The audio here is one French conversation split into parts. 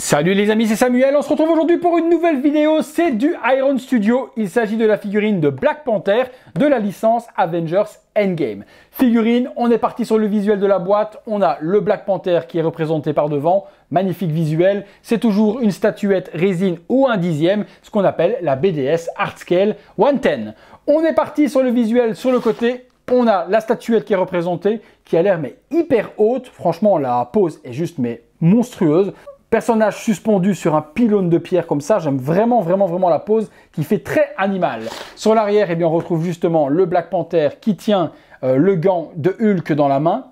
Salut les amis, c'est Samuel, on se retrouve aujourd'hui pour une nouvelle vidéo, c'est du Iron Studio. Il s'agit de la figurine de Black Panther de la licence Avengers Endgame. Figurine, on est parti sur le visuel de la boîte, on a le Black Panther qui est représenté par devant, magnifique visuel, c'est toujours une statuette résine ou un dixième, ce qu'on appelle la BDS Art Scale 110. On est parti sur le visuel sur le côté. On a la statuette qui est représentée, qui a l'air mais hyper haute. Franchement, la pose est juste mais monstrueuse. Personnage suspendu sur un pylône de pierre comme ça, j'aime vraiment la pose qui fait très animal. Sur l'arrière, eh bien, on retrouve justement le Black Panther qui tient le gant de Hulk dans la main.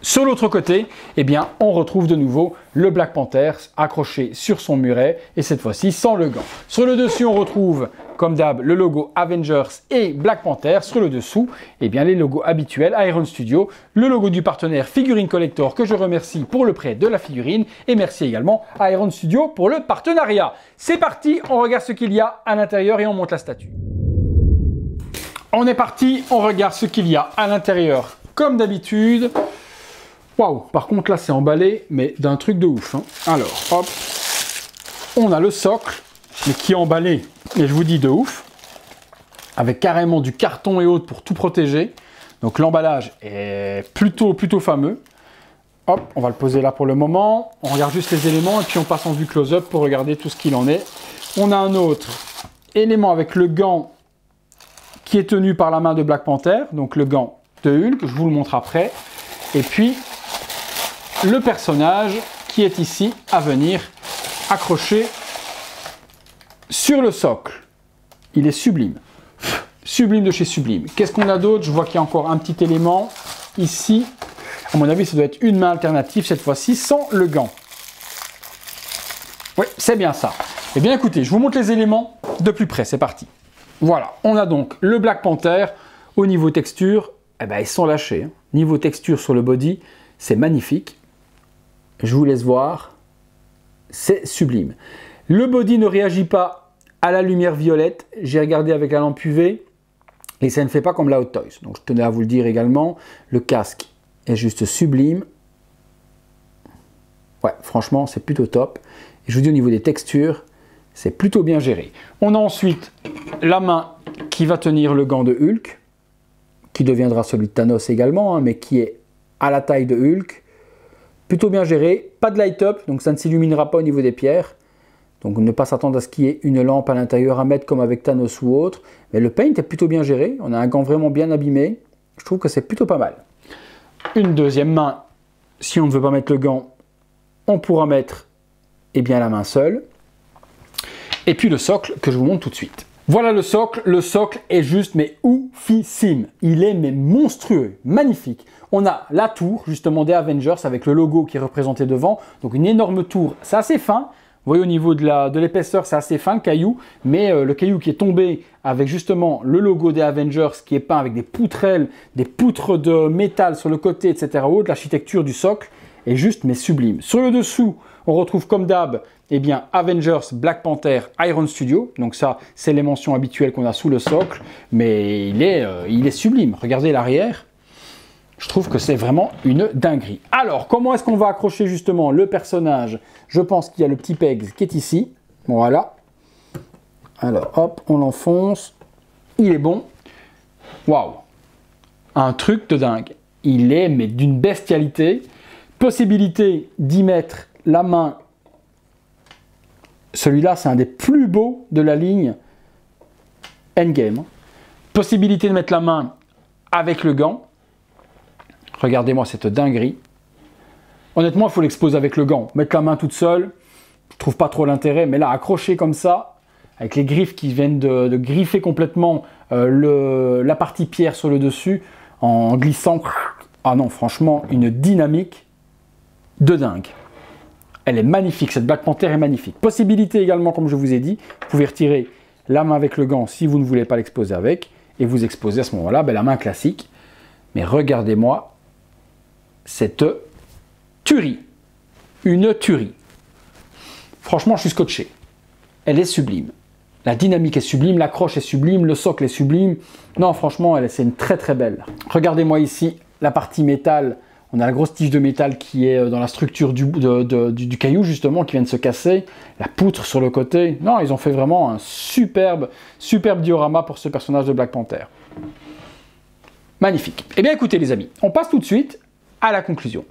Sur l'autre côté, eh bien, on retrouve de nouveau le Black Panther accroché sur son muret et cette fois-ci sans le gant. Sur le dessus, on retrouve comme d'hab le logo Avengers et Black Panther. Sur le dessous, eh bien, les logos habituels Iron Studio, le logo du partenaire Figurine Collector que je remercie pour le prêt de la figurine et merci également à Iron Studio pour le partenariat. C'est parti, on regarde ce qu'il y a à l'intérieur et on monte la statue. On est parti, on regarde ce qu'il y a à l'intérieur comme d'habitude. Waouh, par contre là c'est emballé, mais d'un truc de ouf. Hein. Alors, hop, on a le socle, mais qui est emballé, et je vous dis de ouf, avec carrément du carton et autres pour tout protéger. Donc l'emballage est plutôt fameux. Hop, on va le poser là pour le moment. On regarde juste les éléments et puis on passe en vue close-up pour regarder tout ce qu'il en est. On a un autre élément avec le gant qui est tenu par la main de Black Panther, donc le gant de Hulk, je vous le montre après. Et puis le personnage qui est ici à venir accroché sur le socle. Il est sublime. Sublime de chez Sublime. Qu'est-ce qu'on a d'autre? Je vois qu'il y a encore un petit élément ici. À mon avis, ça doit être une main alternative cette fois-ci sans le gant. Oui, c'est bien ça. Eh bien écoutez, je vous montre les éléments de plus près. C'est parti. Voilà, on a donc le Black Panther. Au niveau texture, eh ben, ils sont lâchés. Hein. Niveau texture sur le body, c'est magnifique. Je vous laisse voir. C'est sublime. Le body ne réagit pas à la lumière violette. J'ai regardé avec la lampe UV et ça ne fait pas comme la Hot Toys. Donc je tenais à vous le dire également. Le casque est juste sublime. Ouais, franchement, c'est plutôt top. Et je vous dis au niveau des textures, c'est plutôt bien géré. On a ensuite la main qui va tenir le gant de Hulk, qui deviendra celui de Thanos également, hein, mais qui est à la taille de Hulk. Plutôt bien géré, pas de light-up, donc ça ne s'illuminera pas au niveau des pierres. Donc ne pas s'attendre à ce qu'il y ait une lampe à l'intérieur à mettre comme avec Thanos ou autre. Mais le paint est plutôt bien géré, on a un gant vraiment bien abîmé. Je trouve que c'est plutôt pas mal. Une deuxième main, si on ne veut pas mettre le gant, on pourra mettre eh bien, la main seule. Et puis le socle que je vous montre tout de suite. Voilà le socle est juste mais oufissime. Il est mais monstrueux, magnifique. On a la tour justement des Avengers avec le logo qui est représenté devant. Donc une énorme tour, c'est assez fin. Vous voyez au niveau de l'épaisseur, c'est assez fin le caillou. Mais le caillou qui est tombé avec justement le logo des Avengers qui est peint avec des poutrelles, des poutres de métal sur le côté, etc. L'architecture du socle est juste mais sublime. Sur le dessous, on retrouve comme d'hab, eh bien, Avengers, Black Panther, Iron Studio. Donc ça, c'est les mentions habituelles qu'on a sous le socle. Mais il est sublime. Regardez l'arrière. Je trouve que c'est vraiment une dinguerie. Alors, comment est-ce qu'on va accrocher justement le personnage? Je pense qu'il y a le petit pegs qui est ici. Voilà. Alors, hop, on l'enfonce. Il est bon. Waouh! Un truc de dingue. Il est, mais d'une bestialité. Possibilité d'y mettre la main. Celui-là, c'est un des plus beaux de la ligne Endgame. Possibilité de mettre la main avec le gant. Regardez-moi cette dinguerie. Honnêtement, il faut l'exposer avec le gant. Mettre la main toute seule, je trouve pas trop l'intérêt. Mais là, accroché comme ça, avec les griffes qui viennent de griffer complètement la partie pierre sur le dessus, en glissant. Ah non, franchement, une dynamique de dingue. Elle est magnifique, cette Black Panther est magnifique. Possibilité également, comme je vous ai dit, vous pouvez retirer la main avec le gant si vous ne voulez pas l'exposer avec, et vous exposez à ce moment-là la main classique. Mais regardez-moi cette tuerie. Une tuerie. Franchement, je suis scotché. Elle est sublime. La dynamique est sublime, l'accroche est sublime, le socle est sublime. Non, franchement, c'est une très belle. Regardez-moi ici la partie métal On a la grosse tige de métal qui est dans la structure du caillou, justement, qui vient de se casser. La poutre sur le côté. Non, ils ont fait vraiment un superbe diorama pour ce personnage de Black Panther. Magnifique. Eh bien, écoutez, les amis, on passe tout de suite à la conclusion.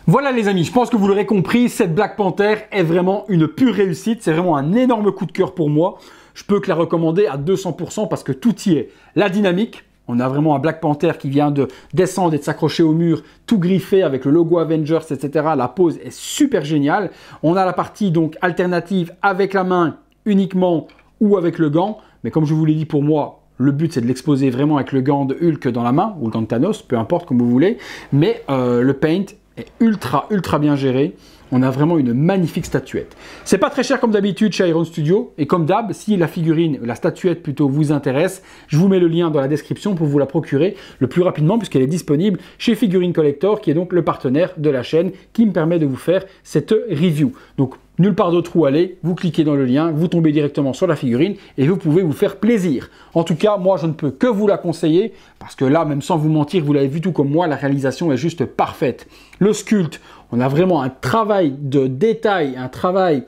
Voilà, les amis, je pense que vous l'aurez compris, cette Black Panther est vraiment une pure réussite. C'est vraiment un énorme coup de cœur pour moi. Je peux que la recommander à 200% parce que tout y est. La dynamique. On a vraiment un Black Panther qui vient de descendre et de s'accrocher au mur, tout griffé avec le logo Avengers, etc. La pose est super géniale. On a la partie donc alternative avec la main uniquement ou avec le gant. Mais comme je vous l'ai dit, pour moi, le but c'est de l'exposer vraiment avec le gant de Hulk dans la main ou le gant de Thanos, peu importe comme vous voulez. Mais le paint est ultra bien géré. On a vraiment une magnifique statuette. C'est pas très cher comme d'habitude chez Iron Studio. Et comme d'hab, si la figurine, la statuette plutôt vous intéresse, je vous mets le lien dans la description pour vous la procurer le plus rapidement puisqu'elle est disponible chez Figurine Collector qui est donc le partenaire de la chaîne qui me permet de vous faire cette review. Donc nulle part d'autre où aller, vous cliquez dans le lien, vous tombez directement sur la figurine et vous pouvez vous faire plaisir. En tout cas, moi je ne peux que vous la conseiller parce que là, même sans vous mentir, vous l'avez vu tout comme moi, la réalisation est juste parfaite. Le sculpte, on a vraiment un travail de détail, un travail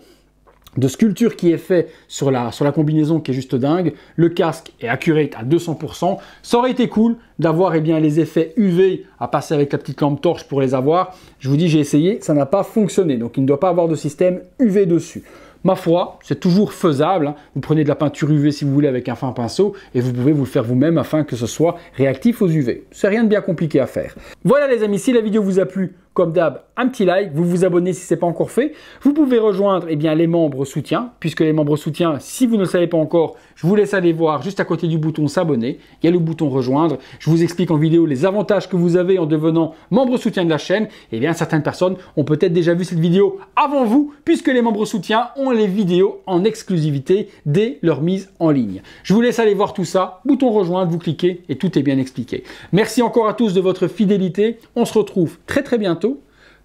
de sculpture qui est fait sur la combinaison qui est juste dingue. Le casque est accurate à 200%. Ça aurait été cool d'avoir les effets UV à passer avec la petite lampe torche pour les avoir. Je vous dis, j'ai essayé, ça n'a pas fonctionné. Donc il ne doit pas avoir de système UV dessus. Ma foi, c'est toujours faisable. Vous prenez de la peinture UV si vous voulez avec un fin pinceau et vous pouvez vous le faire vous-même afin que ce soit réactif aux UV. C'est rien de bien compliqué à faire. Voilà les amis, si la vidéo vous a plu, comme d'hab, un petit like, vous vous abonnez si ce n'est pas encore fait. Vous pouvez rejoindre les membres soutiens, puisque les membres soutiens, si vous ne le savez pas encore, je vous laisse aller voir juste à côté du bouton s'abonner. Il y a le bouton rejoindre. Je vous explique en vidéo les avantages que vous avez en devenant membre soutien de la chaîne. Et bien, certaines personnes ont peut-être déjà vu cette vidéo avant vous, puisque les membres soutiens ont les vidéos en exclusivité dès leur mise en ligne. Je vous laisse aller voir tout ça. Bouton rejoindre, vous cliquez et tout est bien expliqué. Merci encore à tous de votre fidélité. On se retrouve très bientôt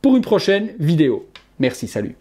pour une prochaine vidéo. Merci, salut.